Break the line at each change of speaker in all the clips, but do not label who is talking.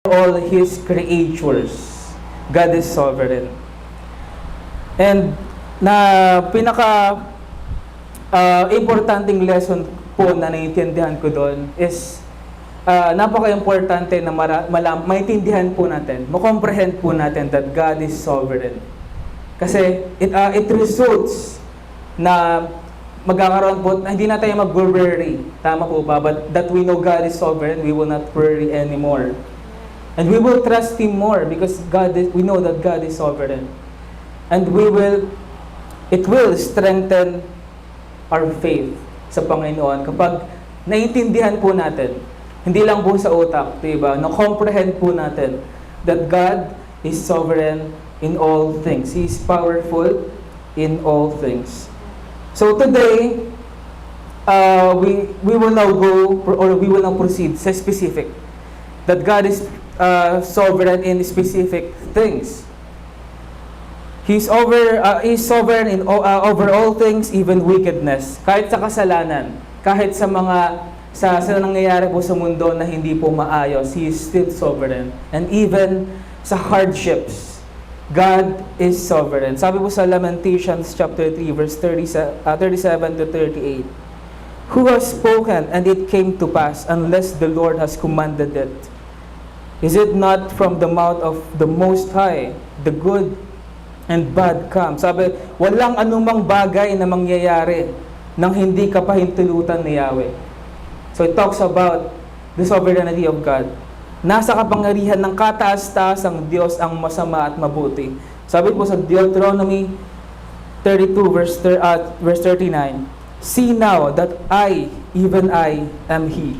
all His creatures. God is sovereign. And na pinaka importanting lesson po na naiintindihan ko doon is napaka-importante na maintindihan po natin, ma-comprehend po natin that God is sovereign. Kasi it results na magkakaroon po, hindi na tayo mag-worry. Tama po ba? But that we know God is sovereign, we will not worry anymore. And we will trust Him more because we know that God is sovereign. And it will strengthen our faith sa Panginoon kapag naiintindihan po natin, hindi lang po sa utak, diba? Na-comprehend po natin that God is sovereign in all things. He is powerful in all things. So today, we will now proceed sa specific. That God is sovereign in specific things. He's sovereign over all things, even wickedness. Kahit sa kasalanan, kahit sa nangyayari po sa mundo na hindi po maayos, He is still sovereign. And even sa hardships, God is sovereign. Sabi po sa Lamentations chapter 3, verse 37 to 38, "Who has spoken, and it came to pass, unless the Lord has commanded it? Is it not from the mouth of the Most High, the good and bad come?" Sabi, walang anumang bagay na mangyayari nang hindi kapahintulutan ni Yahweh. So it talks about the sovereignty of God. Nasa kapangyarihan ng kataas-taasang Diyos ang masama at mabuti. Sabi po sa Deuteronomy 32 verse 39, "See now that even I am He."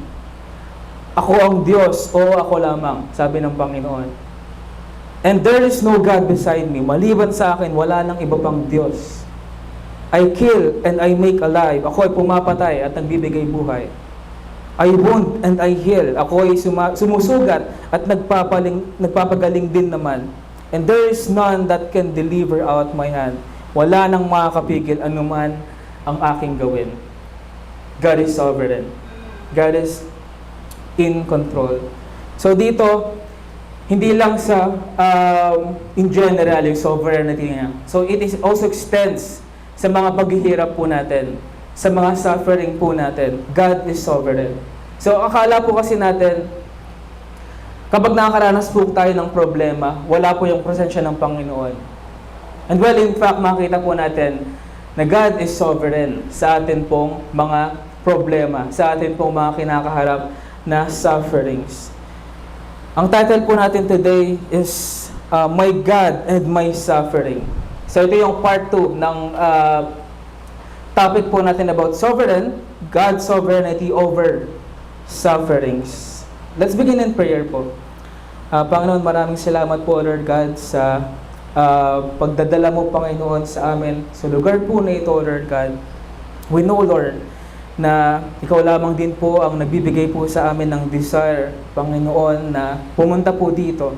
Ako ang Diyos, o ako lamang, sabi ng Panginoon. "And there is no God beside me." Maliban sa akin, wala nang iba pang Diyos. "I kill and I make alive." Ako ay pumapatay at nagbibigay buhay. "I wound and I heal." Ako ay sumusugat at nagpapagaling din naman. "And there is none that can deliver out my hand." Wala nang makakapigil anuman ang aking gawin. God is sovereign. God is in control. So dito, hindi lang sa in general yung sovereignty niya. So it is also extends sa mga paghihirap po natin, sa mga suffering po natin. God is sovereign. So akala po kasi natin, kapag nakakaranas po tayo ng problema, wala po yung presensya ng Panginoon. And well, in fact, makita po natin na God is sovereign sa atin pong mga problema, sa atin pong mga kinakaharap na sufferings. Ang title po natin today is My God and My Suffering. So ito yung part 2 ng topic po natin about sovereign, God's sovereignty over sufferings. Let's begin in prayer po. Panginoon, maraming salamat po, Lord God, sa pagdadala mo, Panginoon, sa amin sa lugar po na ito, Lord God. We know, Lord, na Ikaw lamang din po ang nagbibigay po sa amin ng desire, Panginoon, na pumunta po dito.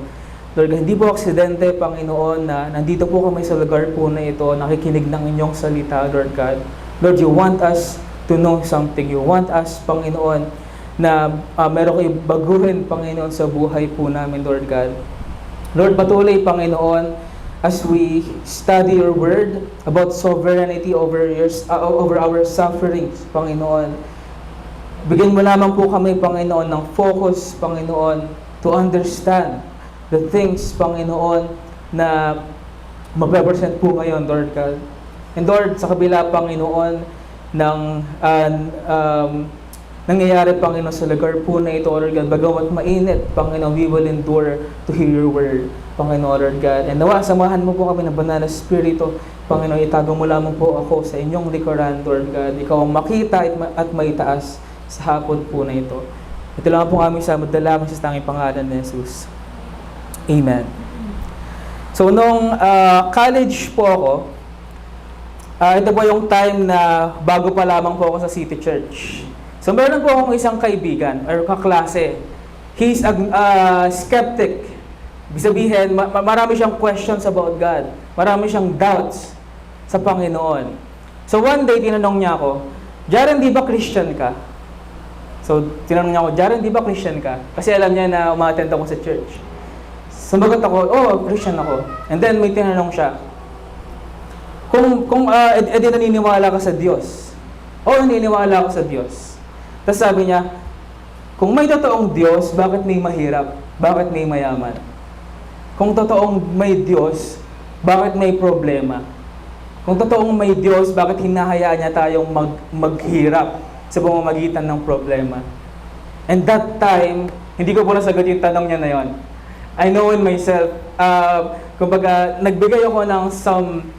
Lord God, hindi po aksidente, Panginoon, na nandito po kami sa lugar po na ito, nakikinig ng inyong salita, Lord God. Lord, you want us to know something. You want us, Panginoon, na meron kayo baguhin, Panginoon, sa buhay po namin, Lord God. Lord, patuloy, Panginoon, as we study your word about sovereignty over our sufferings, Panginoon. Bigyan mo lamang po kami, Panginoon, ng focus, Panginoon, to understand the things, Panginoon, na mape-present po ngayon, Lord God. And Lord, sa kabila, Panginoon, ng nangyayari, Panginoon, sa lugar po na ito, Lord God, bagamat mainit, Panginoon, we will endure to hear your word, Panginoon, Lord God. And nawa, samahan mo po kami ng banal na Espiritu, Panginoon, itago mo lamang po ako sa inyong likuran, Lord God. Ikaw ang makita at maitaas sa hapon po na ito. Ito lang po kami sa madalangin sa tanging pangalan ni Jesus. Amen. So, nung college po ako, ito po yung time na bago pa lamang po ako sa City Church. So, meron po akong isang kaibigan or kaklase. He's a skeptic. Ibig sabihin, marami siyang questions about God. Marami siyang doubts sa Panginoon. So, one day, tinanong niya ako, "Jaren, di ba Christian ka?" So, tinanong niya ako, Jaren, di ba Christian ka? Kasi alam niya na umattend ako sa church. Sumagot ako, Christian ako. And then may tinanong siya, kung edi naniniwala ka sa Diyos. Naniniwala ako sa Diyos. Tapos sabi niya, kung may totoong Diyos, bakit may mahirap? Bakit may mayaman? Kung totoong may Diyos, bakit may problema? Kung totoong may Diyos, bakit hinahayaan niya tayong maghirap sa pamamagitan ng problema? And that time, hindi ko po nasagot yung tanong niya na yon. I know in myself, kumbaga, nagbigay ako ng some,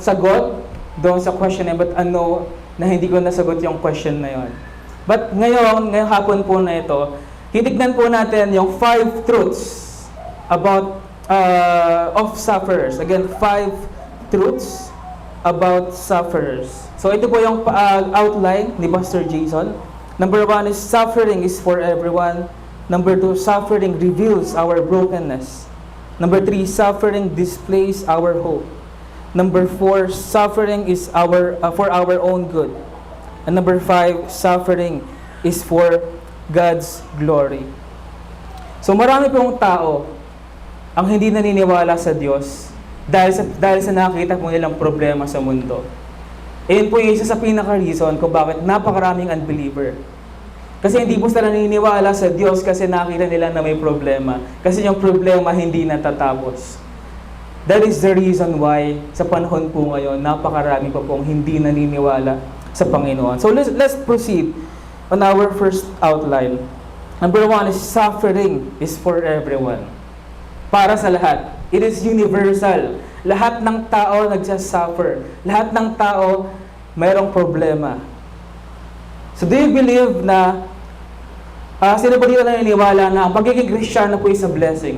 sagot doon sa question niya, but ano, na hindi ko nasagot yung question na yon. But ngayong hapon po na ito, titignan po natin yung 5 truths about of sufferers. Again, 5 truths about sufferers. So ito po yung outline ni Pastor Jason. Number 1 is suffering is for everyone. Number 2, suffering reveals our brokenness. Number 3, suffering displays our hope. Number 4, suffering is for our own good. And number 5, suffering is for God's glory. So marami pong tao ang hindi naniniwala sa Diyos dahil sa nakita po nilang problema sa mundo. Iyon po yung isa sa pinaka-reason kung bakit napakaraming unbeliever. Kasi hindi po sila naniniwala sa Diyos kasi nakita nila na may problema. Kasi yung problema hindi natatapos. That is the reason why sa panahon po ngayon, napakarami pa pong hindi naniniwala sa Panginoon. So let's proceed on our first outline. Number 1 is suffering is for everyone. Para sa lahat. It is universal. Lahat ng tao nagsasuffer. Lahat ng tao mayroong problema. So do you believe na sino ba dito naniniwala na ang pagiging Kristiyano po is a blessing?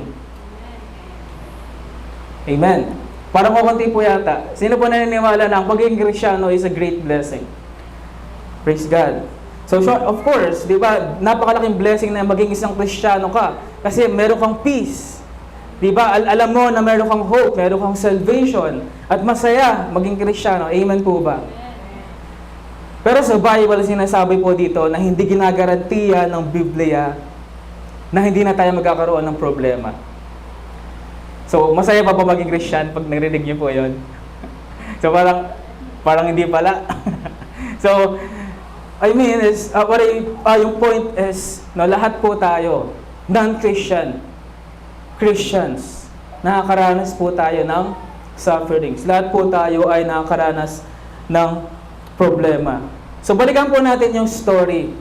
Amen. Parang kukunti po yata. Sino po naniniwala na ang pagiging Kristiyano is a great blessing? Praise God. So of course, di ba, napakalaking blessing na maging isang Kristiyano ka. Kasi meron kang peace. Di ba, alam mo na meron kang hope, meron kang salvation. At masaya maging Kristiyano. Amen po ba? Pero sa Bible, sinasabi po dito na hindi ginagarantiya ng Biblia na hindi na tayo magkakaroon ng problema. So, masaya pa maging Christian pag narinig niyo po yon? So, parang hindi pala. So, I mean, yung point is, no, lahat po tayo, non-Christian, Christians, nakakaranas po tayo ng sufferings. Lahat po tayo ay nakakaranas ng problema. So, balikan po natin yung story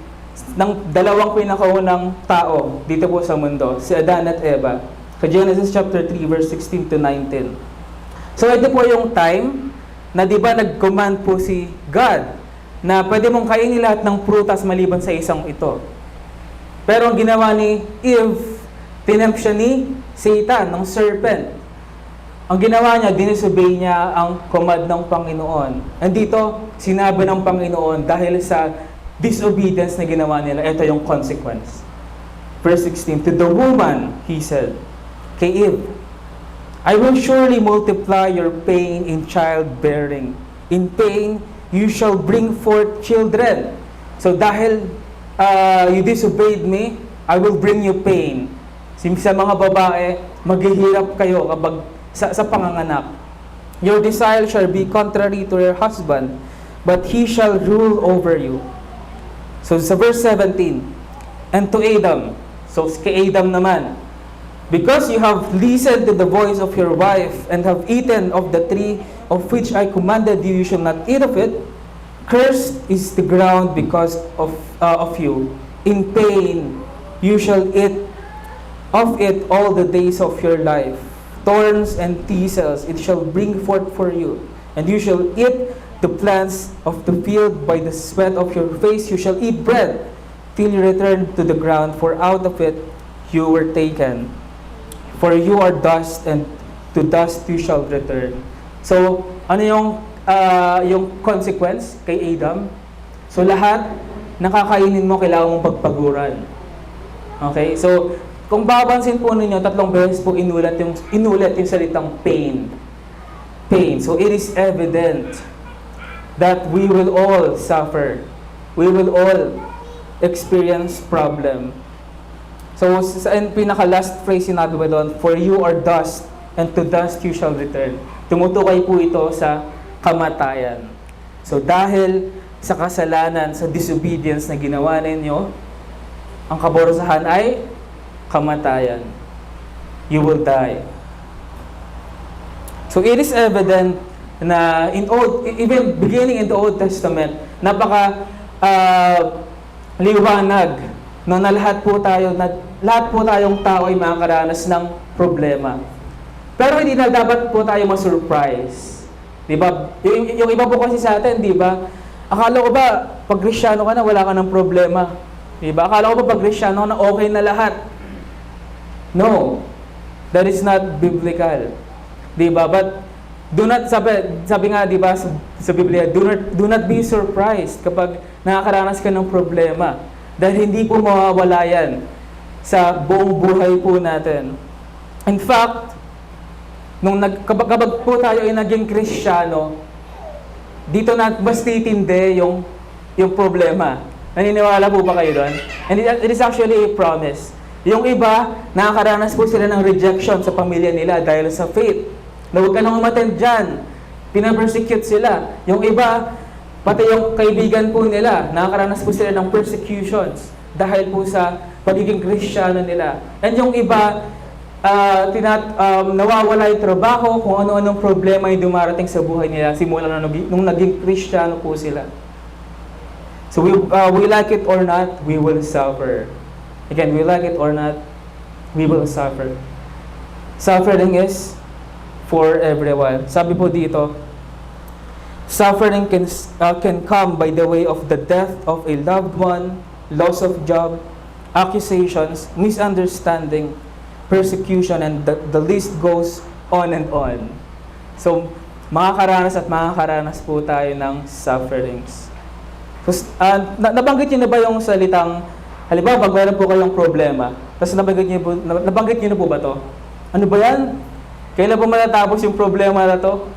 ng dalawang pinakaunang tao dito po sa mundo, si Adan at Eva. Sa Genesis chapter 3, verse 16 to 19. So, ito po yung time na di ba nag-command po si God na pwede mong kainin lahat ng prutas maliban sa isang ito. Pero ang ginawa ni Eve, tinempt siya ni Satan, ng serpent. Ang ginawa niya, disobey niya ang command ng Panginoon. And dito, sinabi ng Panginoon, dahil sa disobedience na ginawa nila, ito yung consequence. Verse 16, to the woman, he said, kay Eve, I will surely multiply your pain in childbearing. In pain, you shall bring forth children. So dahil you disobeyed me, I will bring you pain. Sa mga babae, maghihirap kayo kapag sa panganganak. Your desire shall be contrary to your husband, but he shall rule over you. So sa verse 17, and to Adam, so kay Adam naman, because you have listened to the voice of your wife and have eaten of the tree of which I commanded you, you shall not eat of it. Cursed is the ground because of you. In pain you shall eat of it all the days of your life. Thorns and thistles it shall bring forth for you, and you shall eat the plants of the field. By the sweat of your face you shall eat bread till you return to the ground, for out of it you were taken. For you are dust, and to dust you shall return. So, ano yung consequence kay Adam? So, lahat nakakainin mo, kailangan mong pagpaguran. Okay? So, kung babansin po ninyo, 3 beses po inulat yung salitang pain. Pain. So, it is evident that we will all suffer we will all experience problem. So, sa pinaka-last phrase sinabi mo doon, for you are dust, and to dust you shall return. Tumutukoy po ito sa kamatayan. So, dahil sa kasalanan, sa disobedience na ginawa ninyo, ang kaborusahan ay kamatayan. You will die. So, it is evident na even beginning in the Old Testament, liwanag na lahat po tayong tao ay makakaranas ng problema. Pero hindi na dapat po tayo ma-surprise. Di ba? Yung iba po kasi sa atin, di ba? Akala ko ba, pag Kristiyano ka na, wala ka ng problema. Di ba? Akala ko ba, pag Kristiyano ka na, okay na lahat. No. That is not biblical. Di ba? But, sabi nga, di ba, sa Biblia, do not be surprised kapag nakakaranas ka ng problema. Dahil hindi po mawawala yan sa buong buhay po natin. In fact, kapag po tayo ay naging Kristiyano, dito na mas titindi yung problema. Naniniwala po ba kayo doon? And it is actually a promise. Yung iba, nakakaranas po sila ng rejection sa pamilya nila dahil sa faith. Na huwag ka nang umattend dyan. Pinapersecute sila. Yung iba, pati yung kaibigan po nila, nakakaranas po sila ng persecutions dahil po sa pagiging Kristiyano nila. And yung iba, nawawala yung trabaho, kung ano-anong problema yung dumarating sa buhay nila simula nung naging Kristiyano po sila. So we like it or not, we will suffer. Again, we like it or not, we will suffer. Suffering is for everyone. Sabi po dito, suffering can come by the way of the death of a loved one, loss of job, accusations, misunderstanding, persecution, and the list goes on and on. So, makakaranas po tayo ng sufferings. So, nabanggit niyo na ba yung salitang, halimbawa, pag meron po kayong problema, tapos nabanggit niyo na po ba to? Ano ba yan? Kailan po matatapos yung problema na to?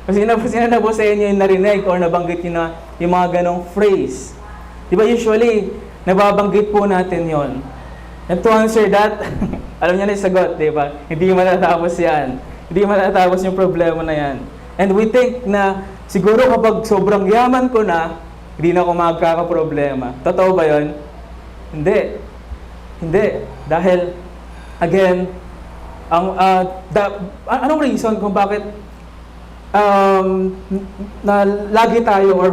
Kasi sino na po sa inyo yung narinig or nabanggit niyo na yung mga ganong phrase? Di ba usually, nababanggit po natin yon. And to answer that, alam niyo na yung sagot, di ba? Hindi matatapos yan. Hindi matatapos yung problema na yan. And we think na siguro kapag sobrang yaman ko na, hindi na ako magkakaproblema. Totoo ba yun? Hindi. Hindi. Dahil, again, anong reason kung bakit na lagi tayo or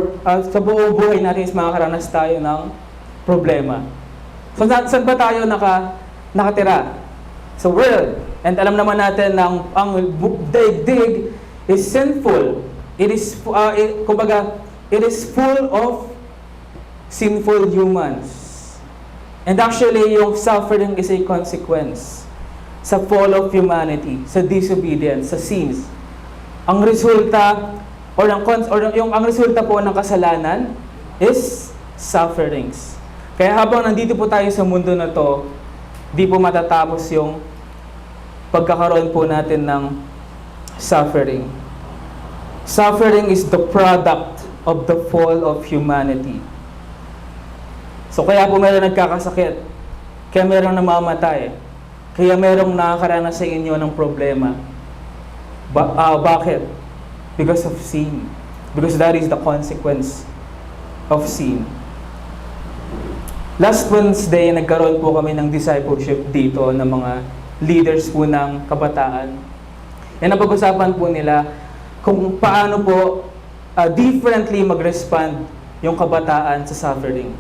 sa buong buhay natin is makakaranas tayo ng problema? So, saan ba tayo nakatira? Sa world. And alam naman natin na ang daigdig is sinful. It is, it is full of sinful humans. And actually, yung suffering is a consequence sa fall of humanity, sa disobedience, sa sins. Ang resulta ang resulta po ng kasalanan is sufferings. Kaya habang nandito po tayo sa mundo na to, di po matatapos yung pagkakaroon po natin ng suffering. Suffering is the product of the fall of humanity. So kaya po meron nagkakasakit, kaya meron namamatay, kaya merong nakakaranas sa inyo ng problema. Bakit? Because of sin. Because that is the consequence of sin. Last Wednesday, nagkaroon po kami ng discipleship dito ng mga leaders po ng kabataan. And napag-usapan po nila kung paano po differently mag-respond yung kabataan sa suffering.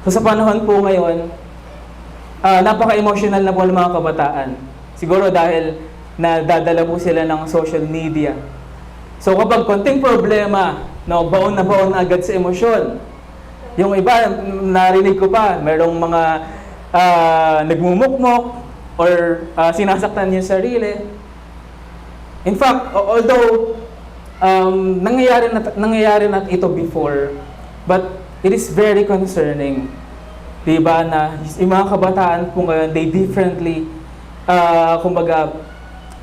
So sa panahon po ngayon, napaka-emotional na po ng mga kabataan. Siguro dahil nadadala po sila ng social media. So kapag konting problema, baon na agad sa emosyon. Yung iba, narinig ko pa, merong mga nagmumukmok or sinasaktan yung sarili. In fact, although nangyayari na ito before, but it is very concerning. Diba na yung mga kabataan po ngayon, they differently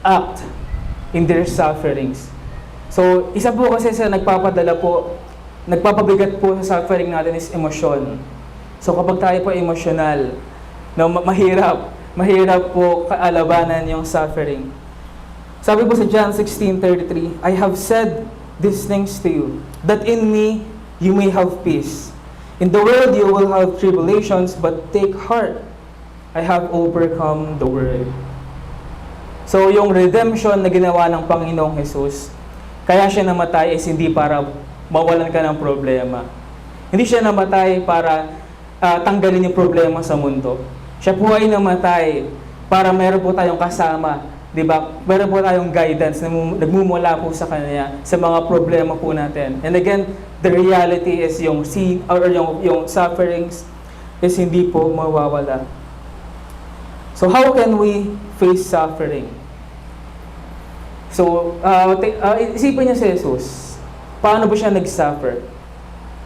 act in their sufferings. So, isa po kasi sa nagpapadala po nagpapabigat po sa suffering natin is emosyon. So kapag tayo po emosyonal, no, mahirap po kaalabanan yung suffering. Sabi po sa John 16:33, I have said these things to you, that in me you may have peace. In the world you will have tribulations, but take heart, I have overcome the world. So yung redemption na ginawa ng Panginoong Jesus, kaya siya namatay is hindi para mawalan ka ng problema. Hindi siya namatay para tanggalin yung problema sa mundo. Siya po ay namatay para meron po tayong kasama, di ba? Meron po tayong guidance na nagmumula po sa Kanya sa mga problema po natin. And again, the reality is yung sufferings is hindi po mawawala. So how can we face suffering? So, isipin niya si Jesus. Paano ba siya nag-suffer?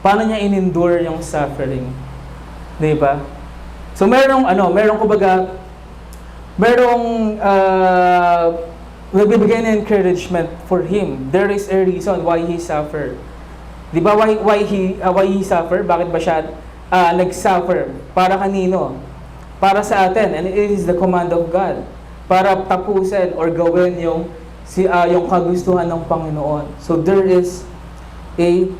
Paano niya in-endure yung suffering? Di ba? So, merong nagbibigay na encouragement for him. There is a reason why he suffered. Di ba? Why he suffered? Bakit ba siya nag-suffer? Para kanino? Para sa atin. And it is the command of God. Para tapusin or gawin yung kagustuhan ng Panginoon. So there is a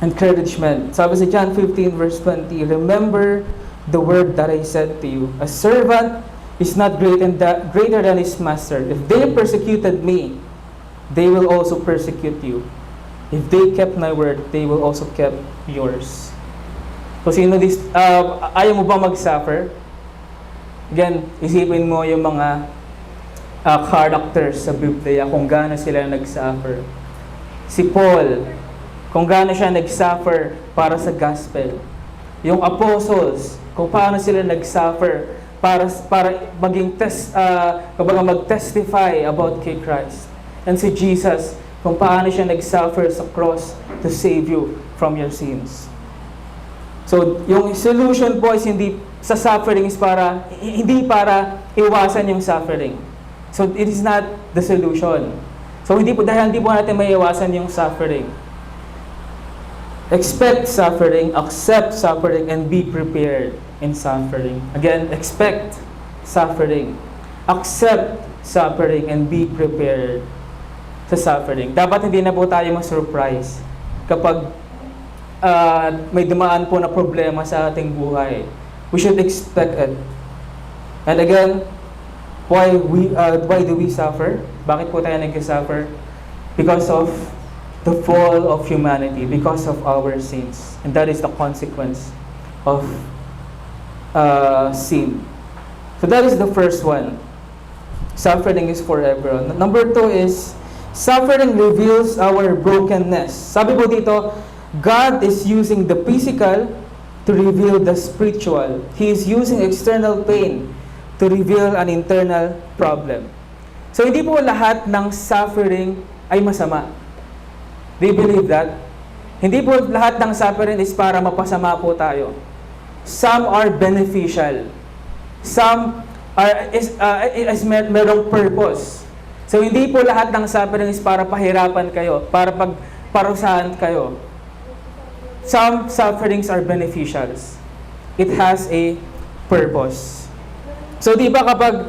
encouragement. Sabi sa John 15 verse 20, remember the word that I said to you. A servant is not greater than his master. If they persecuted me, they will also persecute you. If they kept my word, they will also keep yours. So ayaw mo ba mag-suffer? Again, isipin mo yung mga characters sa Biblia, kung gaano sila nag-suffer. Si Paul, kung gaano siya nag-suffer para sa gospel. Yung apostles, kung paano sila nag-suffer para mag-testify about kay Christ. And si Jesus, kung paano siya nag-suffer sa cross to save you from your sins. So, yung solution po is hindi sa suffering is hindi para iwasan yung suffering. So, it is not the solution. So, dahil hindi po natin maiiwasan yung suffering. Expect suffering, accept suffering, and be prepared in suffering. Again, expect suffering, accept suffering, and be prepared sa suffering. Dapat hindi na po tayo ma-surprise kapag may dumaan po na problema sa ating buhay. We should expect it. And again, why do we suffer? Bakit po tayo nag-suffer? Because of the fall of humanity, because of our sins. And that is the consequence of sin. So that is the first one. Suffering is for everyone. Number 2 is, suffering reveals our brokenness. Sabi po dito, God is using the physical to reveal the spiritual. He is using external pain to reveal an internal problem. So, hindi po lahat ng suffering ay masama. Do you believe that? Hindi po lahat ng suffering is para mapasama po tayo. Some are beneficial. Some are merong purpose. So, hindi po lahat ng suffering is para pahirapan kayo, para parusahan kayo. Some sufferings are beneficials. It has a purpose. So, di ba kapag,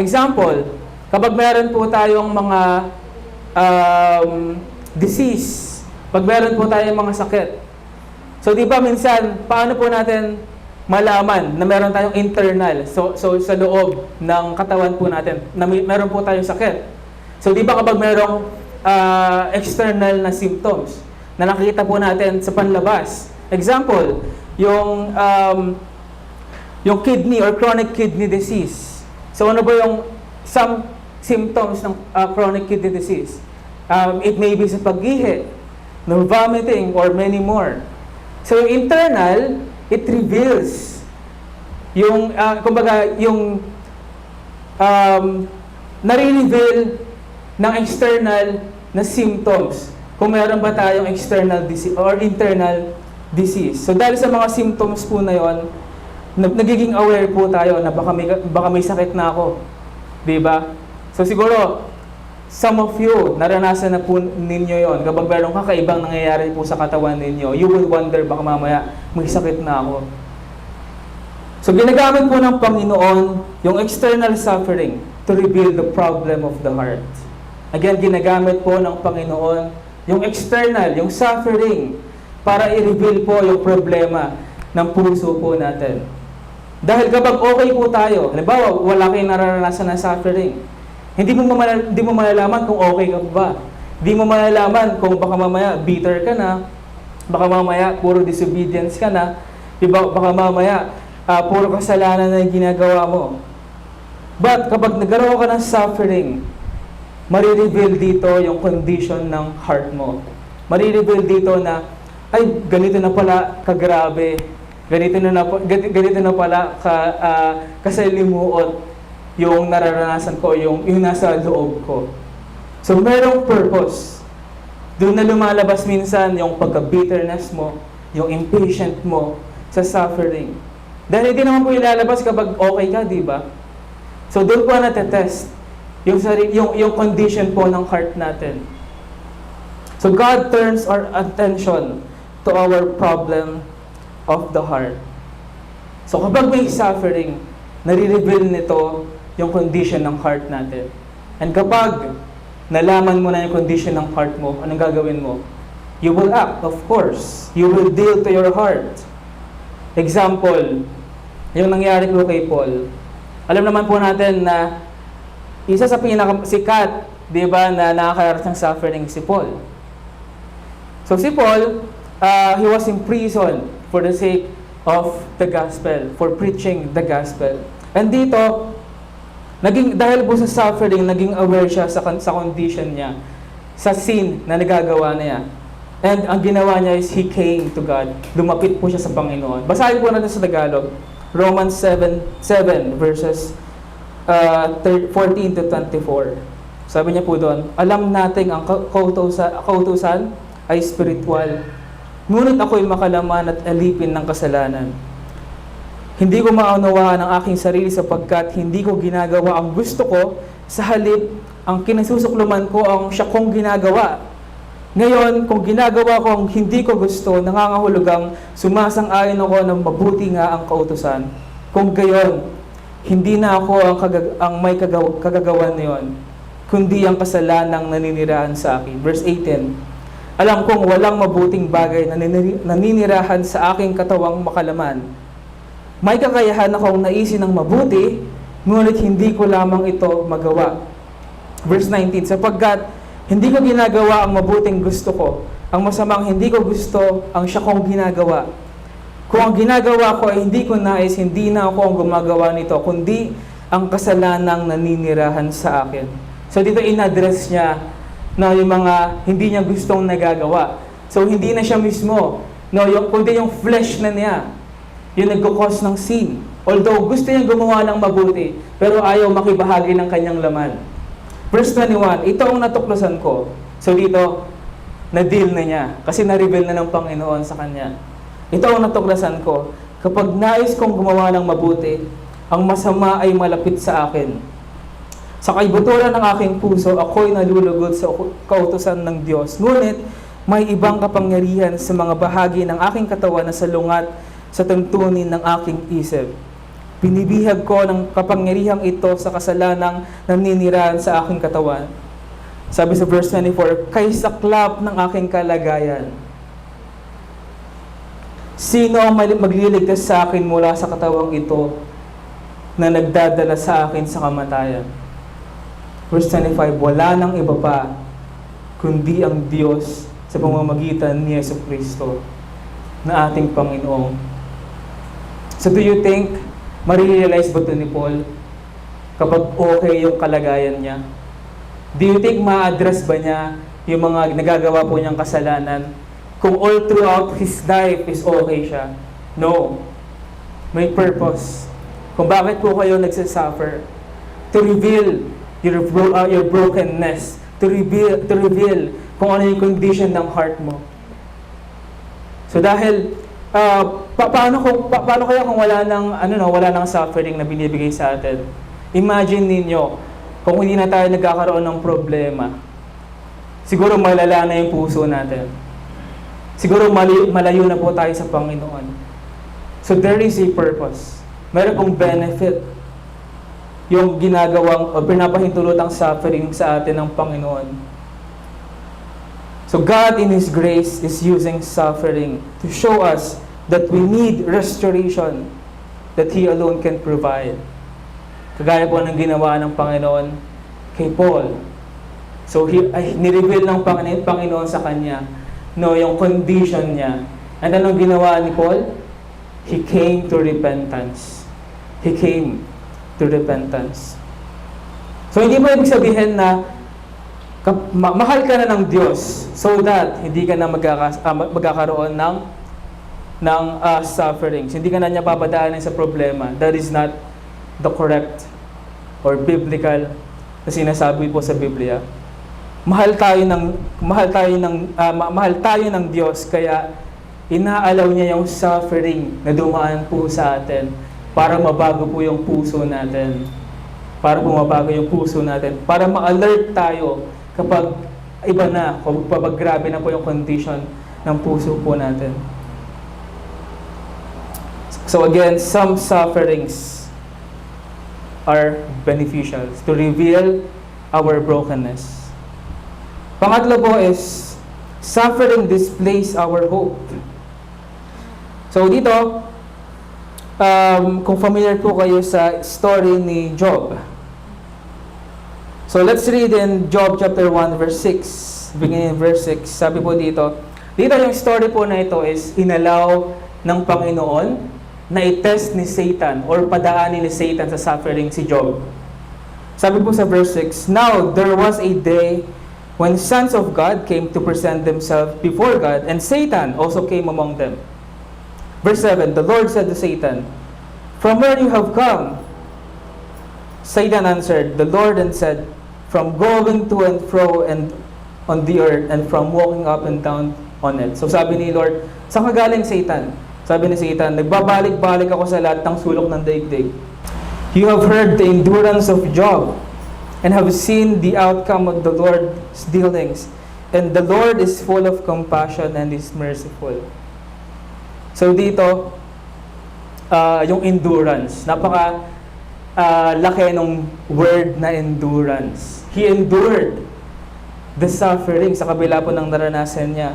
example, kapag meron po tayong mga disease, pag meron po tayong mga sakit, so di ba minsan, paano po natin malaman na meron tayong internal, so sa loob ng katawan po natin, na meron po tayong sakit. So di ba kapag merong external na symptoms, na nakikita po natin sa panlabas, example, yung kidney or chronic kidney disease. So ano ba yung some symptoms ng chronic kidney disease? It may be sa pag-ihi, no vomiting, or many more. So yung internal, it reveals yung, nare-reveal ng external na symptoms kung meron ba tayong external disease or internal disease. So dahil sa mga symptoms po na yon, nagiging aware po tayo na baka may sakit na ako. Diba? So siguro, some of you, naranasan na po ninyo yon. Kapag merong kakaibang nangyayari po sa katawan ninyo, you will wonder, baka mamaya may sakit na ako. So ginagamit po ng Panginoon yung external suffering to reveal the problem of the heart. Again, ginagamit po ng Panginoon yung external, yung suffering, para i-reveal po yung problema ng puso po natin. Dahil kapag okay po tayo, halimbawa, wala kayong nararanasan na suffering, hindi mo malalaman kung okay ka ba. Hindi mo malalaman kung baka mamaya bitter ka na, baka mamaya puro disobedience ka na, baka mamaya puro kasalanan na yung ginagawa mo. But kapag nagkaroon ka ng suffering, marireveal dito yung condition ng heart mo. Marireveal dito na, ay, ganito na pala kagrabe, ganito na pala kasalimuot yung nararanasan ko, yung nasa loob ko. So, merong purpose. Doon na lumalabas minsan yung pagka-bitterness mo, yung impatient mo sa suffering. Dahil hindi naman po ilalabas kapag okay ka, di ba? So, doon po natetest yung condition po ng heart natin. So, God turns our attention to our problem of the heart. So, kapag may suffering, nare-reveal nito yung condition ng heart natin. And kapag nalaman mo na yung condition ng heart mo, anong gagawin mo? You will act, of course. You will deal to your heart. Example, yung nangyari ko kay Paul. Alam naman po natin na isa sa pinakasikat, di ba, na nakakaranas ng suffering si Paul. So si Paul, he was in prison for the sake of the gospel, for preaching the gospel. And dito, dahil po sa suffering, naging aware siya sa condition niya, sa sin na nagagawa niya. And ang ginawa niya is he came to God. Lumapit po siya sa Panginoon. Basahin po natin sa Tagalog, Romans 7 verses 14 to 24. Sabi niya po doon, alam natin ang kautusan ay spiritual. Ngunit ako'y makalaman at alipin ng kasalanan. Hindi ko maunawaan ang aking sarili sapagkat hindi ko ginagawa ang gusto ko, sa halip ang kinasusukluman ko ang siya kong ginagawa. Ngayon, kung ginagawa ko ang hindi ko gusto, nangangahulugang sumasang-ayon ako ng mabuti nga ang kautusan. Kung gayon, hindi na ako ang may kagagawan na yun, kundi ang kasalanang naninirahan sa akin. Verse 18, alam kong walang mabuting bagay na naninirahan sa aking katawang makalaman. May kakayahan akong naisin ng mabuti, ngunit hindi ko lamang ito magawa. Verse 19, sapagkat hindi ko ginagawa ang mabuting gusto ko, ang masamang hindi ko gusto ang siya kong ginagawa. Kung ang ginagawa ko ay hindi ko nais, hindi na ako ang gumagawa nito, kundi ang kasalanang naninirahan sa akin. So dito in-address niya na yung mga hindi niya gustong nagagawa. So hindi na siya mismo, kundi yung flesh na niya, yung nagkukos ng sin. Although gusto niya gumawa ng mabuti, pero ayaw makibahagi ng kanyang laman. Verse 21, ito ang natuklasan ko. So dito, na-deal na niya, kasi na-reveal na ng Panginoon sa kanya. Ito ang natuklasan ko, kapag nais kong gumawa ng mabuti, ang masama ay malapit sa akin. Sa kaibuturan ng aking puso, ako'y nalulugod sa kautusan ng Diyos. Ngunit, may ibang kapangyarihan sa mga bahagi ng aking katawan na salungat sa tuntunin ng aking isip. Binibihag ko ng kapangyarihang ito sa kasalanang naninirahan sa aking katawan. Sabi sa verse 24, kay saklap ng aking kalagayan. Sino ang magliligtas sa akin mula sa katawang ito na nagdadala sa akin sa kamatayan? Verse 25, wala nang iba pa, kundi ang Diyos sa pamamagitan ni Yesu Kristo na ating Panginoon. So do you think, marirealize ba ito ni Paul kapag okay yung kalagayan niya? Do you think ma-address ba niya yung mga nagagawa po niyang kasalanan kung all throughout his life is okay siya? No. May purpose. Kung bakit po kayo nagsasuffer, to reveal your brokenness, to reveal kung ano yung condition ng heart mo. So dahil paano kaya kung wala nang suffering na binibigay sa atin? Imagine ninyo kung hindi na tayo nagkakaroon ng problema, siguro malala na yung puso natin. Siguro malayo na po tayo sa Panginoon. So there is a purpose. Meron pong benefit yung ginagawang o pinapahintulotang suffering sa atin ng Panginoon. So God in His grace is using suffering to show us that we need restoration that He alone can provide. Kagaya po ng ginawa ng Panginoon kay Paul. So nireveal ng Panginoon sa kanya yung condition niya. And anong ginawa ni Paul? He came to repentance. He came to repentance. So hindi mo ibig sabihin na mahal ka na ng Diyos so that hindi ka na magkakaroon ng sufferings. Hindi ka na niya papadaanin sa problema. That is not the correct or biblical na sinasabi po sa Biblia. Mahal tayo ng Diyos, kaya inaalaw niya yung suffering na dumaan po sa atin para mabago po yung puso natin. Para bumabago yung puso natin. Para ma-alert tayo kapag iba na, kapag grabe na po yung condition ng puso po natin. So again, some sufferings are beneficial to reveal our brokenness. Pangatlo po is, suffering displays our hope. So dito, kung familiar po kayo sa story ni Job. So let's read in Job chapter 1 verse 6, beginning in verse 6. Sabi po dito yung story po na ito is inalaw ng Panginoon na i-test ni Satan or padaanin ni Satan sa suffering si Job. Sabi po sa verse 6, "Now there was a day when sons of God came to present themselves before God, and Satan also came among them." Verse 7, "The Lord said to Satan, 'From where you have come?' Satan answered the Lord and said, 'From going to and fro and on the earth, and from walking up and down on it.'" So sabi ni Lord, "Saan ka galing, Satan?" Sabi ni Satan, "Nagbabalik-balik ako sa lahat ng sulok ng daigdig. You have heard the endurance of Job, and have seen the outcome of the Lord's dealings. And the Lord is full of compassion and is merciful." So dito, yung endurance, laki ng word na endurance. He endured the suffering sa kabila po ng naranasan niya.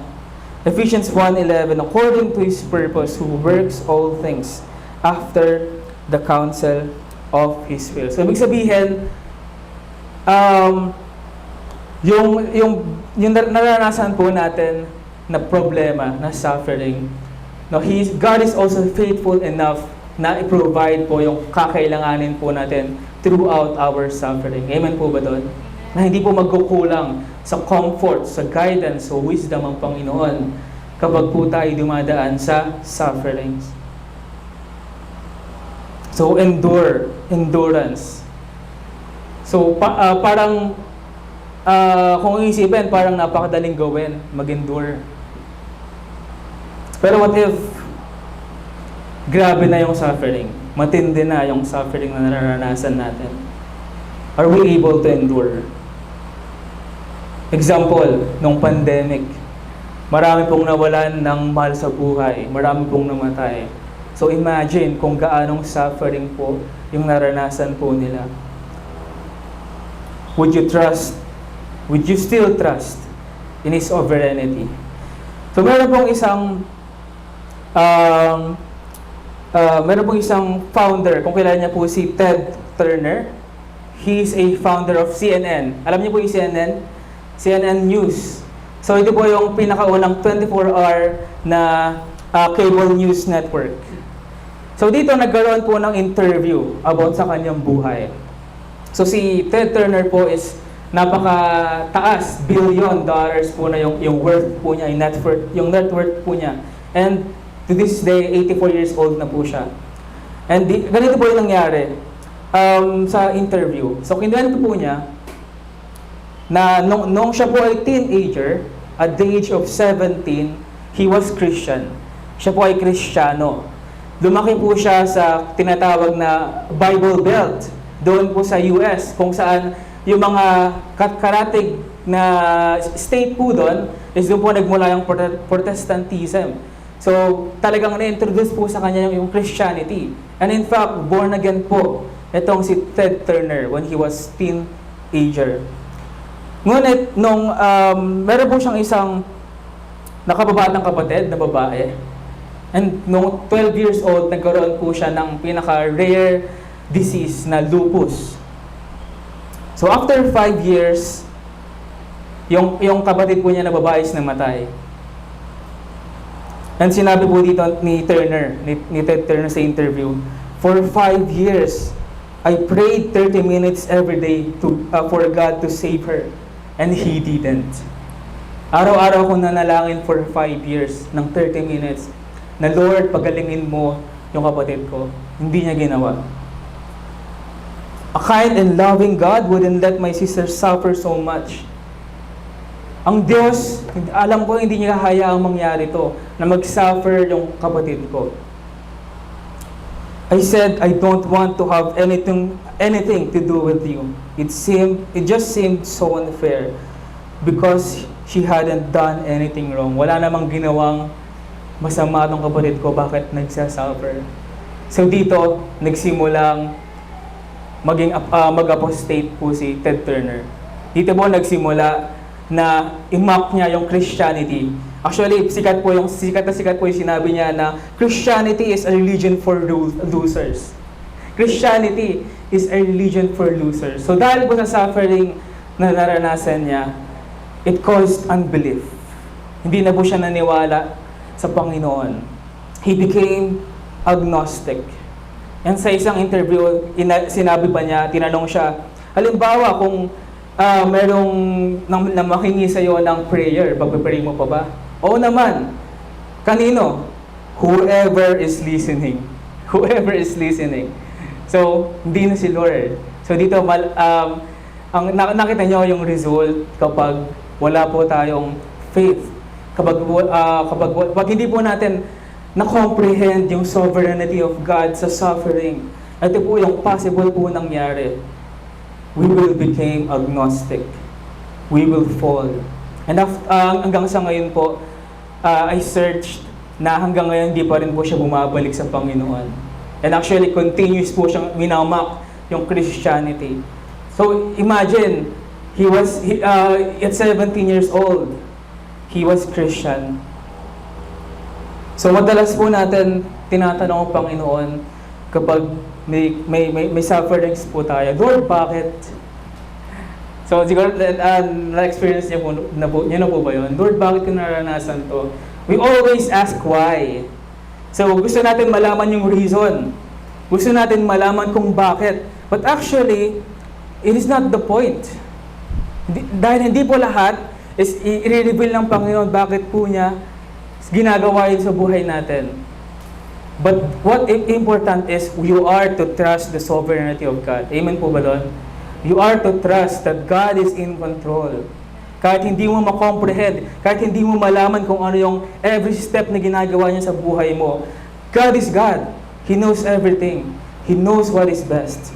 Ephesians 1:11, "According to His purpose, who works all things after the counsel of His will." So ibig sabihin, yung naranasan po natin na problema, na suffering, no, God is also faithful enough na i-provide po yung kakailanganin po natin throughout our suffering. Amen po ba doon? Na hindi po magkukulang sa comfort, sa guidance, sa wisdom ang Panginoon kapag po tayo dumadaan sa sufferings. So, endurance. So, parang, kung iisipin, parang napakadaling gawin, mag-endure. Pero what if grabe na yung suffering? Matindi na yung suffering na nararanasan natin. Are we able to endure? Example, nung pandemic, marami pong nawalan ng mahal sa buhay, marami pong namatay. So imagine kung gaanong suffering po yung naranasan po nila. Would you still trust in His sovereignty? So meron pong isang founder, kung kilala niya po si Ted Turner. He is a founder of CNN. Alam niyo po yung CNN? CNN News. So ito po yung pinakaunang 24-hour na cable news network. So dito nagkaroon po ng interview about sa kanyang buhay. So si Ted Turner po is napakataas, $1 billion po na yung worth po niya, yung net worth po niya. And to this day, 84 years old na po siya. And ganito po yung nangyari sa interview. So kinuwento po niya na nung siya po ay teenager, at the age of 17, he was Christian. Siya po ay Kristiyano. Lumaki po siya sa tinatawag na Bible Belt, doon po sa US, kung saan yung mga karatig na state po doon is doon po nagmula yung Protestantism. So, talagang na-introduce po sa kanya yung Christianity. And in fact, born again po itong si Ted Turner when he was teenager. Ngunit, meron po siyang isang nakababatang kapatid na babae. And nung 12 years old, nagkaroon po siya ng pinaka-rare disease na lupus. So after 5 years, yung kapatid po niya na babae is namatay. And sinabi po dito ni Ted Turner sa interview, for 5 years, I prayed 30 minutes every day for God to save her. And He didn't. Araw-araw ko nanalangin for 5 years ng 30 minutes na Lord, pagalingin mo yung kapatid ko. Hindi niya ginawa. A kind and loving God wouldn't let my sister suffer so much. Ang Diyos, alam ko hindi niya hayaang mangyari to, na mag-suffer yung kapatid ko. I said, I don't want to have anything to do with you. It just seemed so unfair because she hadn't done anything wrong. Wala namang ginawang masama tong kapatid ko, bakit nagsasuffer? So dito, nagsimulang mag-apostate po si Ted Turner. Dito po nagsimula na i-mock niya yung Christianity. Actually, sikat na sikat po yung sinabi niya na Christianity is a religion for losers. Christianity is a religion for losers. So dahil po sa suffering na naranasan niya, it caused unbelief. Hindi na po siya naniwala sa Panginoon. He became agnostic. And sa isang interview, sinabi pa niya, tinanong siya, halimbawa kung merong na makingi sa'yo ng prayer, pagpipray mo pa ba? Oo naman. Kanino? Whoever is listening. Whoever is listening. So, hindi na si Lord. So dito, ang nakita niyo yung result kapag wala po tayong faith. Kapag hindi po natin na-comprehend yung sovereignty of God sa suffering, ito po yung possible po nangyari. We will become agnostic. We will fall. And hanggang sa ngayon po, I searched na hanggang ngayon di pa rin po siya bumabalik sa Panginoon. And actually, continuous po siyang minamak yung Christianity. So imagine, at 17 years old, he was Christian. So madalas po natin tinatanong ang Panginoon kapag may sufferings po tayo, Lord, bakit? So siguro na-experience niyo na po ba yun? Lord, bakit ko naranasan to? We always ask why. So gusto natin malaman yung reason. Gusto natin malaman kung bakit. But actually, it is not the point. Dahil hindi po lahat is i-reveal ng Panginoon bakit po niya ginagawa yun sa buhay natin. But what important is you are to trust the sovereignty of God. Amen po ba doon? You are to trust that God is in control. Kahit hindi mo ma-comprehend, kahit hindi mo malaman kung ano yung every step na ginagawa niya sa buhay mo, God is God. He knows everything. He knows what is best.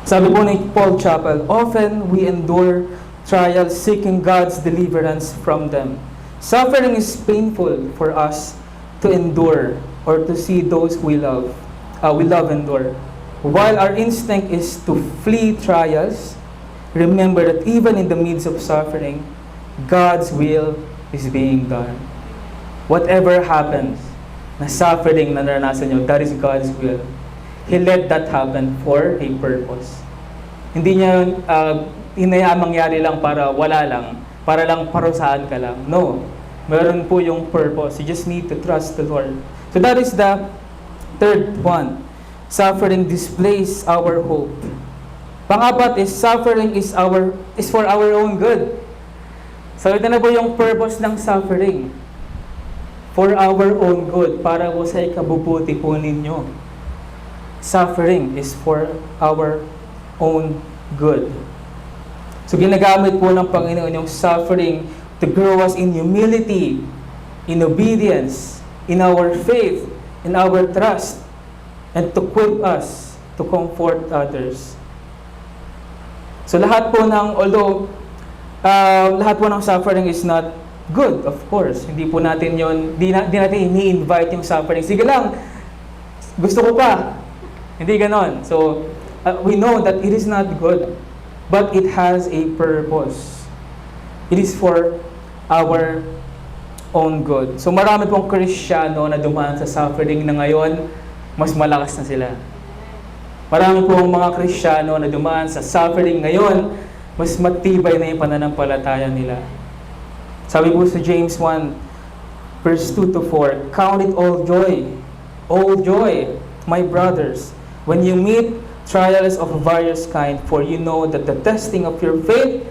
Sabi po ni Paul Chappell, often we endure trials seeking God's deliverance from them. Suffering is painful for us to endure or to see those we love endure. While our instinct is to flee trials, remember that even in the midst of suffering, God's will is being done. Whatever happens, na suffering na naranasan nyo, that is God's will. He let that happen for a purpose. Hindi niya hinayaan mangyari lang para wala lang, para lang parusahan ka lang. No. Meron po yung purpose. You just need to trust the Lord. So that is the third one. Suffering displays our hope. Pang-apat is suffering is for our own good. So ito na po yung purpose ng suffering. For our own good. Para po sa ikabubuti po ninyo. Suffering is for our own good. So ginagamit po ng Panginoon yung suffering to grow us in humility, in obedience, in our faith, in our trust, and to equip us to comfort others. So lahat po ng, although lahat po ng suffering is not good, of course. Hindi po natin yon, di natin ini-invite yung suffering. Sige lang, gusto ko pa. Hindi ganon. So, we know that it is not good, but it has a purpose. It is for our own good. So, marami pong Kristiyano na dumaan sa suffering na ngayon, mas malakas na sila. Marami pong mga Kristiyano na dumaan sa suffering ngayon, mas matibay na yung pananampalataya nila. Sabi po sa James 1, verse 2 to 4, "Count it all joy, my brothers, when you meet trials of various kind, for you know that the testing of your faith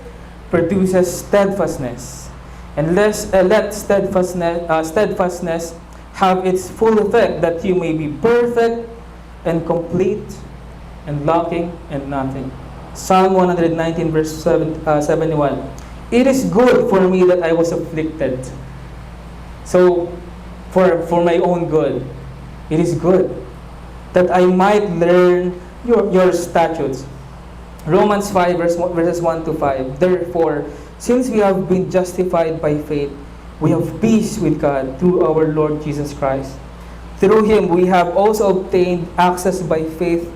produces steadfastness. And let steadfastness have its full effect, that you may be perfect and complete and lacking in nothing." Psalm 119 verse 71. "It is good for me that I was afflicted." So, for my own good, it is good that I might learn your statutes. Romans 5 verses 1 to 5. "Therefore, since we have been justified by faith, we have peace with God through our Lord Jesus Christ. Through Him we have also obtained access by faith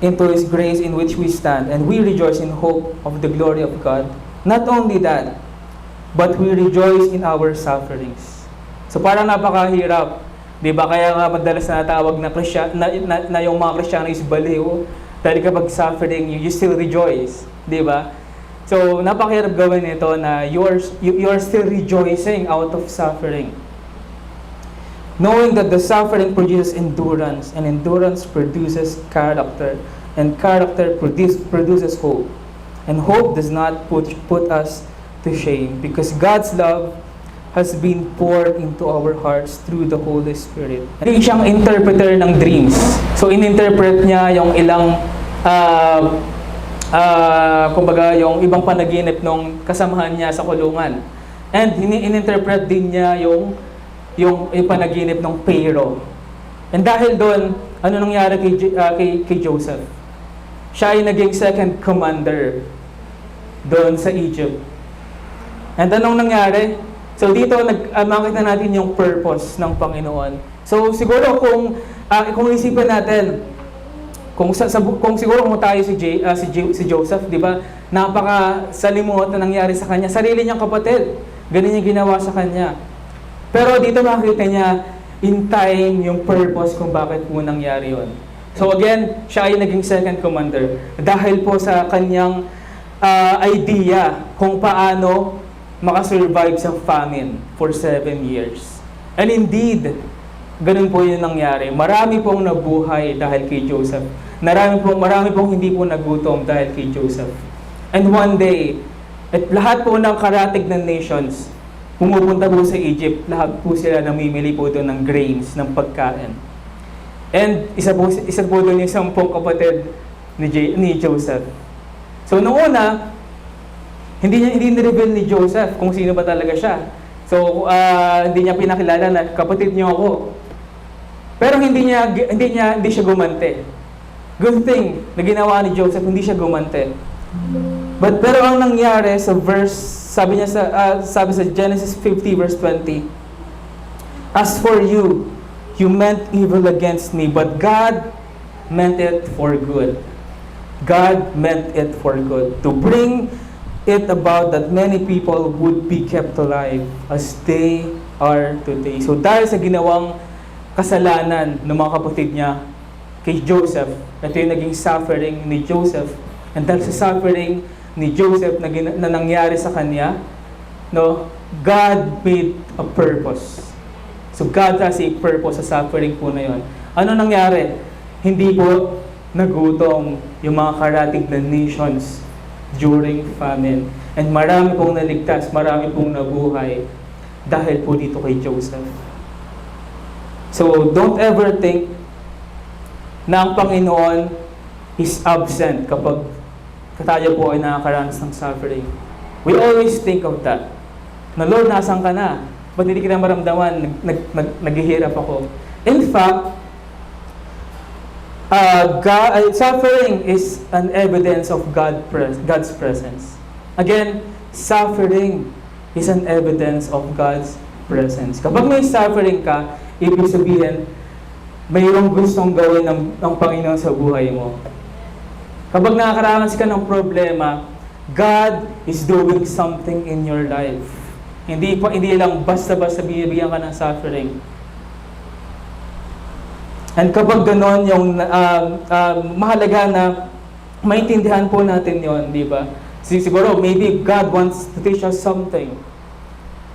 into His grace in which we stand, and we rejoice in hope of the glory of God. Not only that, but we rejoice in our sufferings." So parang napakahirap, di ba? Kaya nga madalas natawag na yung mga Kristiyano is baliw, dahil kapag suffering, you still rejoice, di ba? So napakahirap gawin ito na you are still rejoicing out of suffering. Knowing that the suffering produces endurance, and endurance produces character, and character produces hope. And hope does not put us to shame, because God's love has been poured into our hearts through the Holy Spirit. Hindi siyang interpreter ng dreams. So ininterpret niya yung ilang kumbaga yung ibang panaginip nung kasamahan niya sa kulungan. And ininterpret din niya yung panaginip ng Pharaoh. And dahil doon, ano nangyari kay Joseph? Siya ay naging second commander doon sa Egypt. And anong nangyari? So dito, makita natin yung purpose ng Panginoon. So siguro kung isipin natin, kung siguro kung tayo si Joseph, di ba? Napaka-salimuot na nangyari sa kanya. Sarili niyang kapatid. Ganun yung ginawa sa kanya. Pero dito makikita niya in time yung purpose kung bakit po nangyari yun. So again, siya ay naging second commander dahil po sa kanyang idea kung paano makasurvive sa famine for 7 years. And indeed, ganun po yung nangyari. Marami pong nabuhay dahil kay Joseph. Marami pong hindi po nagutom dahil kay Joseph. And one day, at lahat po ng karatig ng nations, pumupunta po sa Egypt, lahat po sila namimili po doon ng grains, ng pagkain. And isa po doon yung 10 kapatid ni Joseph. So noong una, hindi ni-reveal ni Joseph kung sino ba talaga siya. So hindi niya pinakilala na kapatid niyo ako. Pero hindi siya gumante. Good thing na ginawa ni Joseph, hindi siya gumante. Pero ang nangyari sa verse, sabi sa Genesis 50 verse 20, "As for you, you meant evil against me, but God meant it for good." God meant it for good, to bring it about that many people would be kept alive as they are today. So dahil sa ginawang kasalanan ng mga kapatid niya kay Joseph, ito yung naging suffering ni Joseph, and dahil sa suffering ni Joseph na nangyari sa kanya, God made a purpose. So God has a purpose sa suffering po na yun. Ano nangyari? Hindi po nagutom yung mga karatig na nations during famine. And marami pong naligtas, marami pong nabuhay dahil po dito kay Joseph. So don't ever think na ang Panginoon is absent kapag tayo po ay nakakaranas ng suffering. We always think of that. Na Lord, nasan ka na? Ba't hindi kita maramdaman? Naghihirap ako. In fact, Suffering is an evidence of God's presence. Again, suffering is an evidence of God's presence. Kapag may suffering ka, ibig sabihin, mayroong gustong gawin ng Panginoon sa buhay mo. Kapag nakakaranas ka ng problema, God is doing something in your life. Hindi lang basta-basta bibigyan ka ng suffering. And kapag ganon, yung mahalaga na maintindihan po natin yon, di ba? Siguro, maybe God wants to teach us something.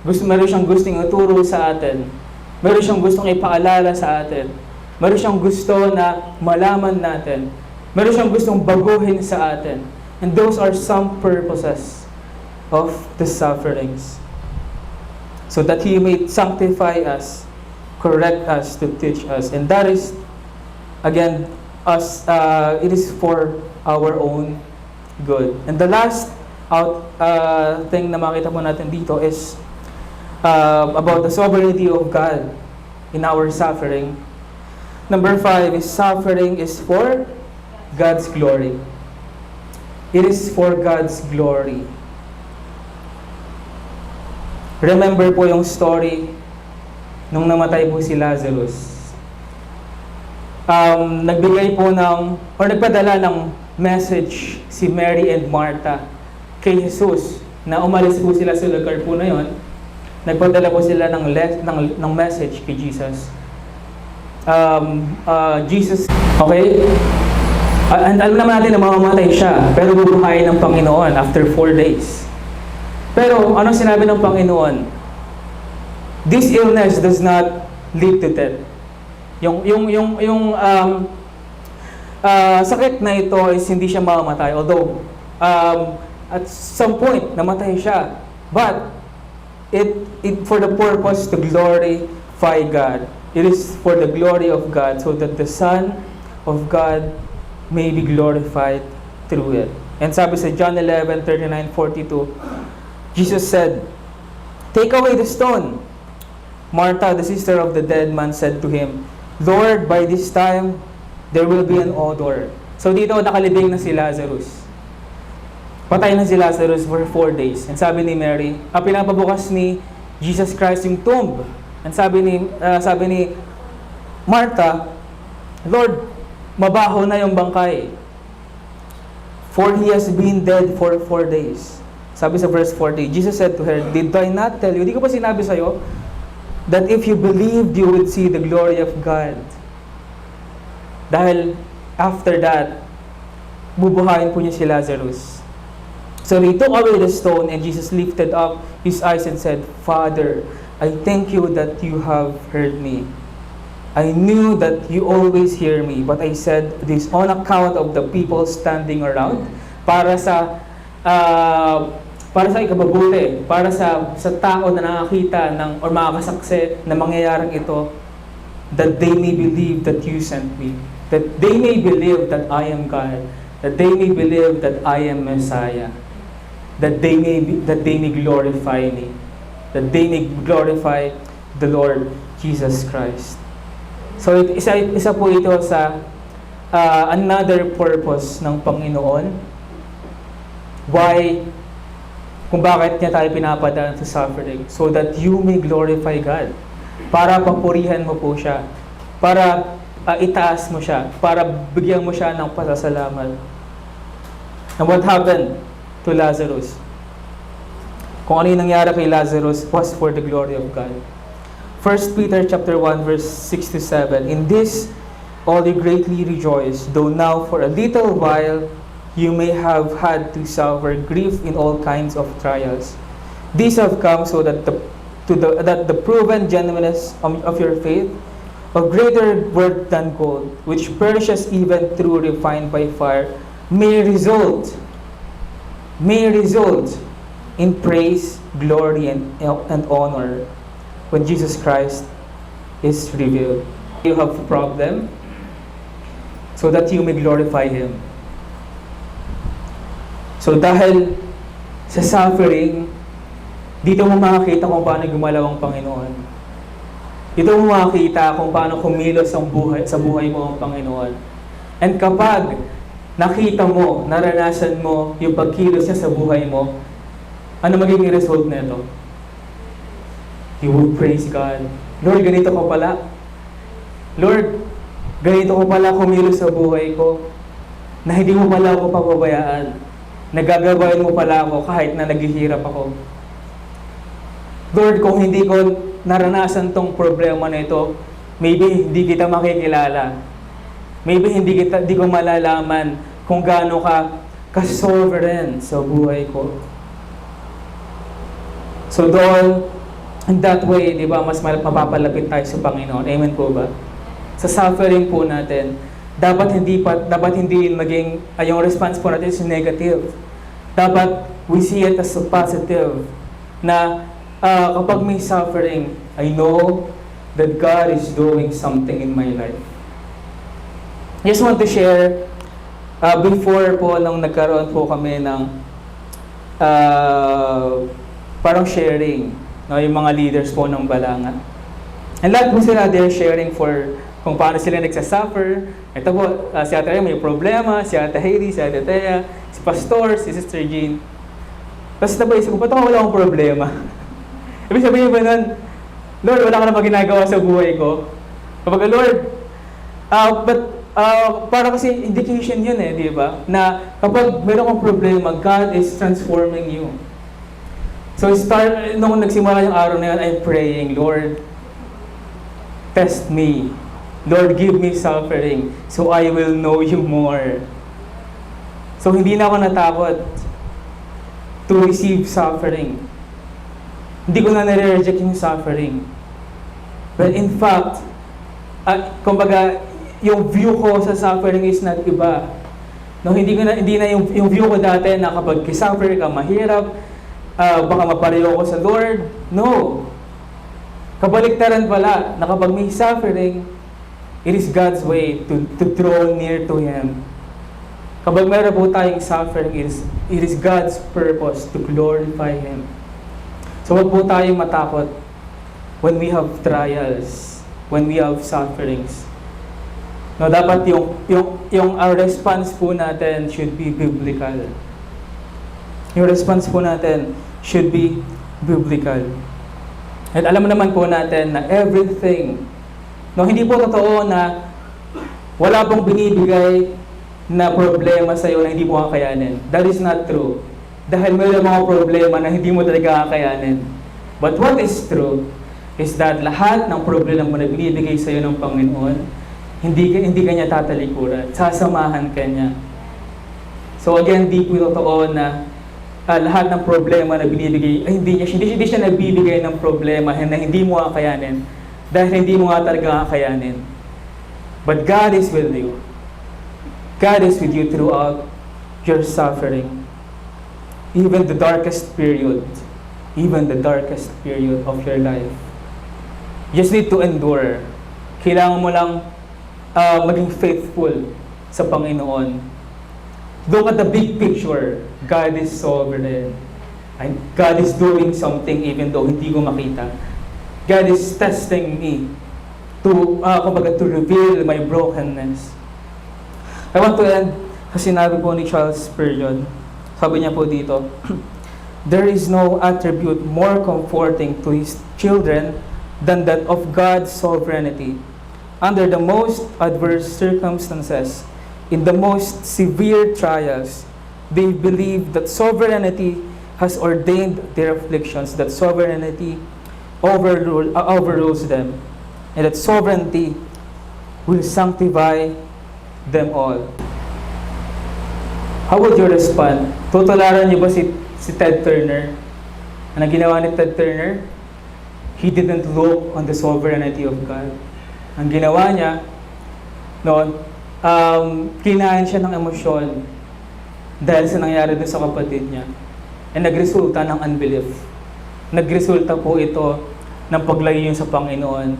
Meron siyang gustong ituro sa atin. Meron siyang gustong ipaalala sa atin. Meron siyang gusto na malaman natin. Meron siyang gustong baguhin sa atin. And those are some purposes of the sufferings. So that He may sanctify us, correct us, to teach us. And that is, again, it is for our own good. And the last thing na makita mo natin dito is about the sovereignty of God in our suffering. Number 5 is suffering is for God's glory. It is for God's glory. Remember po yung story nung namatay po si Lazarus. Nagbigay po nagpadala ng message si Mary and Martha kay Jesus na umalis po sila sa lugar po na yon. Nagpadala po sila ng message kay Jesus. Jesus, okay? And alam naman natin na mamamatay siya, pero bubuhayin ng Panginoon after 4 days. Pero ano sinabi ng Panginoon? This illness does not lead to death. Yung sakit na ito is hindi siya mamamatay. Although, at some point, namatay siya. But, it for the purpose to glorify God. It is for the glory of God, so that the Son of God may be glorified through it. And sabi sa John 11:39-42, Jesus said, "Take away the stone." Martha, the sister of the dead man, said to Him, "Lord, by this time, there will be an odor." So dito nakalibing na si Lazarus. Patay na si Lazarus for 4 days. And sabi ni Mary, pinapabukas ni Jesus Christ yung tomb. And sabi ni Martha, "Lord, mabaho na yung bangkay. For he has been dead for 4 days." Sabi sa verse 40, Jesus said to her, "Did I not tell you?" Di ko ba sinabi sa'yo that if you believed, you would see the glory of God? Dahil after that, bubuhayin po niya si Lazarus. So they took away the stone, and Jesus lifted up His eyes and said, "Father, I thank you that you have heard me. I knew that you always hear me, but I said this on account of the people standing around, para sa ikababuti, para sa tao na nakakita or makakasaksi na mangyayaring ito, that they may believe that you sent me, that they may believe that I am God, that they may believe that I am Messiah, that they may glorify me, that they may glorify the Lord Jesus Christ. So isa po ito sa another purpose ng Panginoon. Why? Kung bakit niya tayo pinapadaan sa suffering, so that you may glorify God. Para papurihan mo po siya. Para itaas mo siya. Para bigyan mo siya ng pasasalamat. And what happened to Lazarus? Kung ano yung nangyari kay Lazarus was for the glory of God. 1 Peter chapter 1 verse 6-7, "In this all you greatly rejoice, though now for a little while you may have had to suffer grief in all kinds of trials. These have come so that the proven genuineness of your faith, of greater worth than gold, which perishes even through refined by fire, may result in praise, glory, and honor when Jesus Christ is revealed." You have a problem, so that you may glorify Him. So dahil sa suffering, dito mo makakita kung paano gumalaw ang Panginoon. Dito mo makakita kung paano kumilos sa buhay mo ang Panginoon. And kapag nakita mo, naranasan mo yung pagkilos niya sa buhay mo, ano magiging result nito? You will praise God. Lord, ganito ko pala. Lord, ganito ko pala kumilos sa buhay ko, na hindi mo pala ako pababayaan, nagagabayan mo pala ako kahit na naghihirap ako. Lord, kung hindi ko naranasan tong problema na ito, maybe hindi kita makikilala. Maybe hindi ko malalaman kung gaano ka-sovereign sa buhay ko. So doon, in that way, di ba, mas mapapalapit tayo sa Panginoon. Amen po ba? Sa suffering po natin, dapat hindi maging, yung response po natin is negative. Dapat we see it as a positive. Na kapag may suffering, I know that God is doing something in my life. I just want to share, before po nung nagkaroon po kami ng parang sharing, no, yung mga leaders po ng Balanga. And lahat po sila, they're sharing for kung paano sila nagsasuffer. Ito po, si Ate Rhea may problema, si Ate Hailey, si Ate Thea, si Pastor, si Sister Jean. Tapos napaisip ko, ba't ako wala akong problema? Ibig sabihin ba nun, Lord, wala ka na ba ginagawa sa buhay ko? Kapag, Lord, para kasi indication yun di ba? Na kapag meron kang problema, God is transforming you. So nung nagsimula yung araw na yun, I'm praying, Lord, test me. Lord, give me suffering so I will know you more. So hindi na ako natakot to receive suffering. Hindi ko na nare-reject yung suffering. But in fact, kumbaga, yung view ko sa suffering is not iba. No, hindi na yung view ko dati na kapag suffer ka, mahirap, baka mapareho ko sa Lord. No. Kabaliktaran pala, na kapag may suffering, it is God's way to draw near to Him. Kapag meron po tayong suffering, it is God's purpose to glorify Him. So wag po tayong matakot when we have trials, when we have sufferings. No, dapat yung our response po natin should be biblical. Yung response po natin should be biblical. At alam naman po natin na everything, no, hindi po totoo na wala pong binibigay na problema sa iyo na hindi mo kakayanin. That is not true. Dahil mayroon mga problema na hindi mo talaga kakayanin. But what is true is that lahat ng problema na binibigay sa iyo ng Panginoon, hindi ka niya tatalikuran. Sasamahan ka niya. So again, di po totoo na lahat ng problema na binibigay, hindi siya nagbibigay ng problema na hindi mo kakayanin dahil hindi mo talaga kakayanin. But God is with you. God is with you throughout your suffering. Even the darkest period of your life. You just need to endure. Kailangan mo lang maging faithful sa Panginoon. Look at the big picture. God is sovereign. And God is doing something even though hindi ko makita. God is testing me to reveal my brokenness. I want to end kasi sinabi po ni Charles Spurgeon. Sabi niya po dito, there is no attribute more comforting to His children than that of God's sovereignty. Under the most adverse circumstances, in the most severe trials, they believe that sovereignty has ordained their afflictions, that sovereignty overrules them, and that sovereignty will sanctify them all. How would you respond? Tutularan niyo ba si Ted Turner? Ano ginawa ni Ted Turner? He didn't look on the sovereignty of God. Ang ginawa niya, kinain siya ng emosyon dahil sa nangyari doon sa kapatid niya. And nagresulta ng unbelief. Nagresulta po ito ng paglayo sa Panginoon.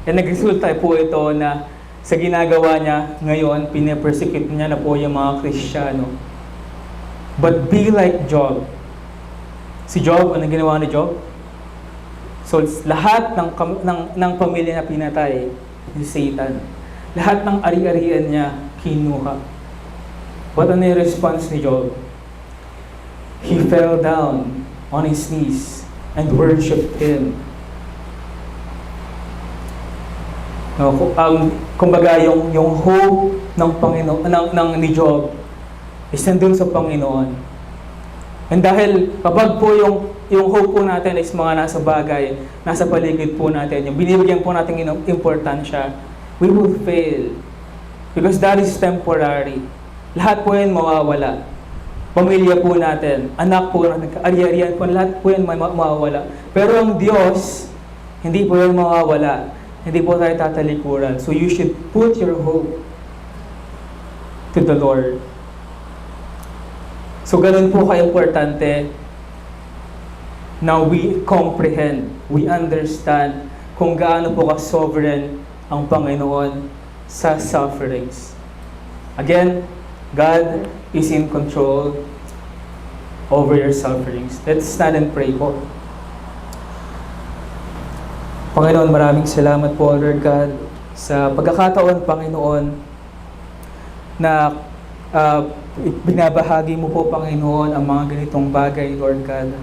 And nagresulta po ito na sa ginagawa niya ngayon, pinapersecute niya na po yung mga Kristiyano. But be like Job. Si Job, ano ginawa ni Job? So lahat ng pamilya na pinatay ni Satan. Lahat ng ari-arian niya, kinuha. What ano yung response ni Job? He fell down on his knees and worshipped Him. No, kumbaga yung hope ng Panginoon ni Job is nandun sa Panginoon. And dahil kapag po yung hope po natin is mga nasa bagay, nasa paligid po natin, yung binibigyan po natin importansya, we will fail. Because that is temporary. Lahat po yan mawawala. Pamilya po natin, anak po natin, ari-arian po, lahat po yan mawawala. Pero ang Diyos, hindi po yan mawawala. Hindi po tayo tatalikuran. So you should put your hope to the Lord. So ganun po ka-importante na we comprehend, we understand kung gaano po ka-sovereign ang Panginoon sa sufferings. Again, God is in control over your sufferings. Let's stand and pray po. Panginoon, maraming salamat po, Lord God, sa pagkakataon, Panginoon, na binabahagi mo po, Panginoon, ang mga ganitong bagay, Lord God.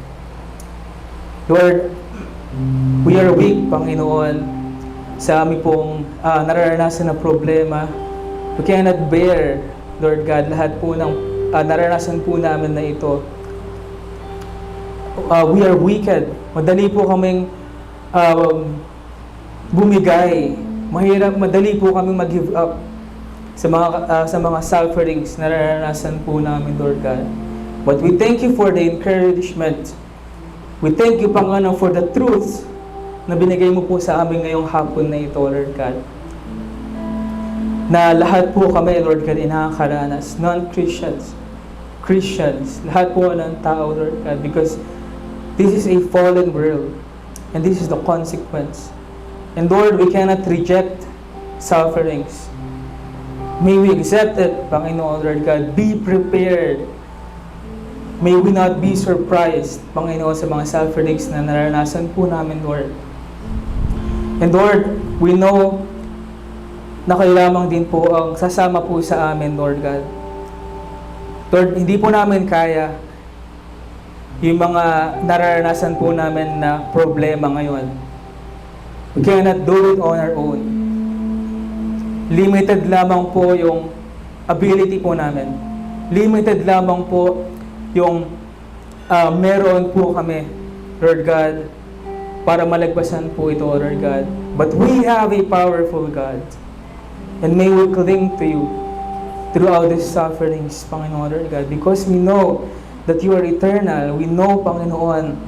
Lord, we are weak, Panginoon, sa aming pong nararanasan na problema. We cannot bear, Lord God, lahat po ng nararanasan po namin na ito. We are wicked. Madali po kaming bumigay. Madali po kami mag-give up sa mga sufferings na naranasan po namin, Lord God. But we thank you for the encouragement. We thank you, Panginoon, for the truth na binigay mo po sa amin ngayong hapon na ito, Lord God. Na lahat po kami, Lord God, nakakaranas, non-Christians, Christians, lahat po ng tao, Lord God, because this is a fallen world. And this is the consequence. And Lord, we cannot reject sufferings. May we accept it, Panginoon, Lord God. Be prepared. May we not be surprised, Panginoon, sa mga sufferings na naranasan po namin, Lord. And Lord, we know na kayo lamang din po ang sasama po sa amin, Lord God. Lord, hindi po namin kaya yung mga nararanasan po namin na problema ngayon. We cannot do it on our own. Limited lamang po yung ability po namin. Limited lamang po yung meron po kami, Lord God, para malagpasan po ito, Lord God. But we have a powerful God. And may we cling to you throughout these sufferings, Panginoon, Lord God, because we know that you are eternal. We know, Panginoon,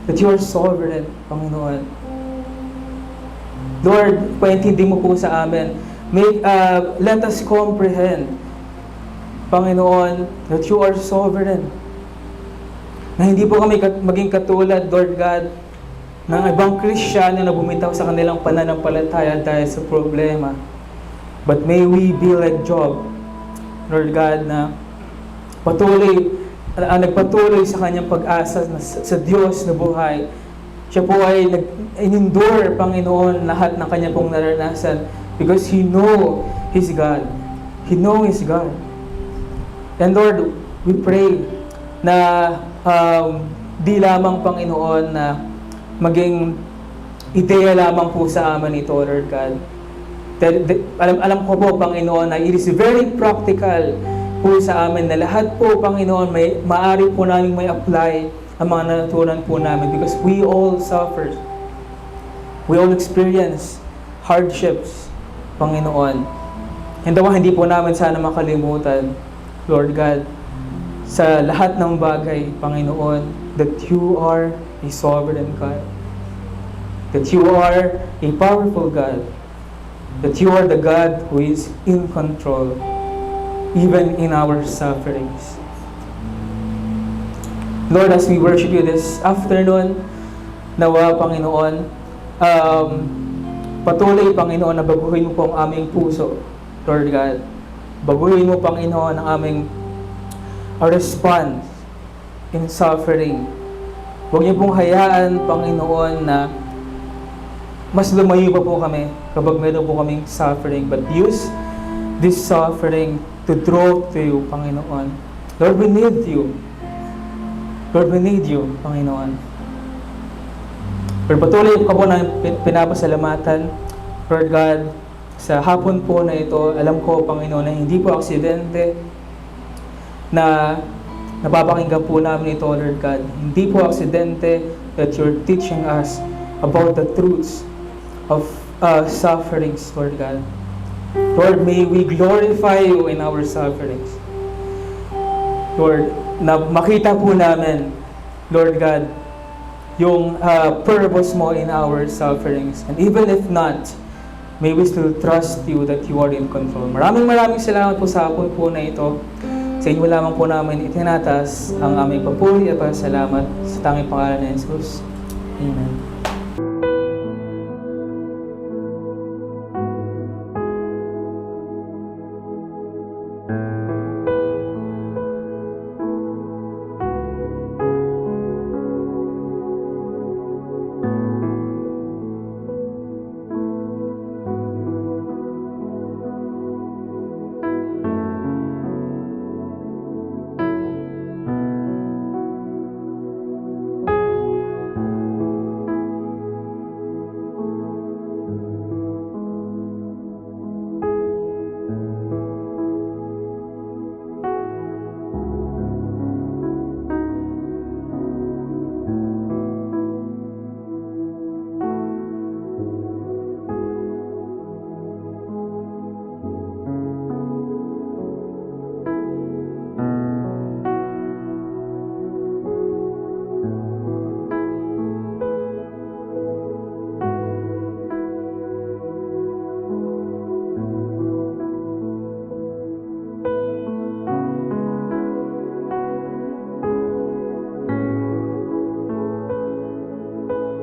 that you are sovereign, Panginoon. Lord, paintindi mo po sa amin. Let us comprehend, Panginoon, that you are sovereign. Na hindi po kami maging katulad, Lord God, ng ibang Kristiyano na bumitaw sa kanilang pananampalataya dahil sa problema. But may we be like Job, Lord God, na nagpatuloy sa kanyang pag-asa sa Diyos na buhay. Siya po ay nag-endure, Panginoon, lahat ng kanya pong naranasan because He know His God. He know His God. And Lord, we pray na di lamang, Panginoon, na maging ideya lamang po sa amin ito, Lord God. Alam ko po, Panginoon, na it is very practical po sa amin na lahat po, Panginoon, maaari po namin may apply ang mga natutunan po namin because we all suffer. We all experience hardships, Panginoon. And hindi po namin sana makalimutan, Lord God, sa lahat ng bagay, Panginoon, that you are a sovereign God. That you are a powerful God. That you are the God who is in control, even in our sufferings. Lord, as we worship you this afternoon, nawa, Panginoon, patuloy, Panginoon, na baguhin mo po ang aming puso, Lord God. Baguhin mo, Panginoon, ang aming response in suffering. Huwag niyo pong hayaan, Panginoon, na mas lumayo pa po kami kapag meron po kaming suffering. But use this suffering to draw to you, Panginoon. Lord, we need you. Lord, we need you, Panginoon. Lord, patuloy ko po na pinapasalamatan, Lord God, sa hapon po na ito. Alam ko, Panginoon, na hindi po aksidente na napapakinggan po namin ito, Lord God. Hindi po aksidente that you're teaching us about the truths of sufferings, Lord God. Lord, may we glorify you in our sufferings. Lord, na makita po namin, Lord God, yung purpose mo in our sufferings. And even if not, may we still trust you that you are in control. Maraming salamat po sa hapon po na ito. Sa inyo lamang po namin itinatas ang aming papuri at pasalamat sa tanging pangalan ni Jesus. Amen.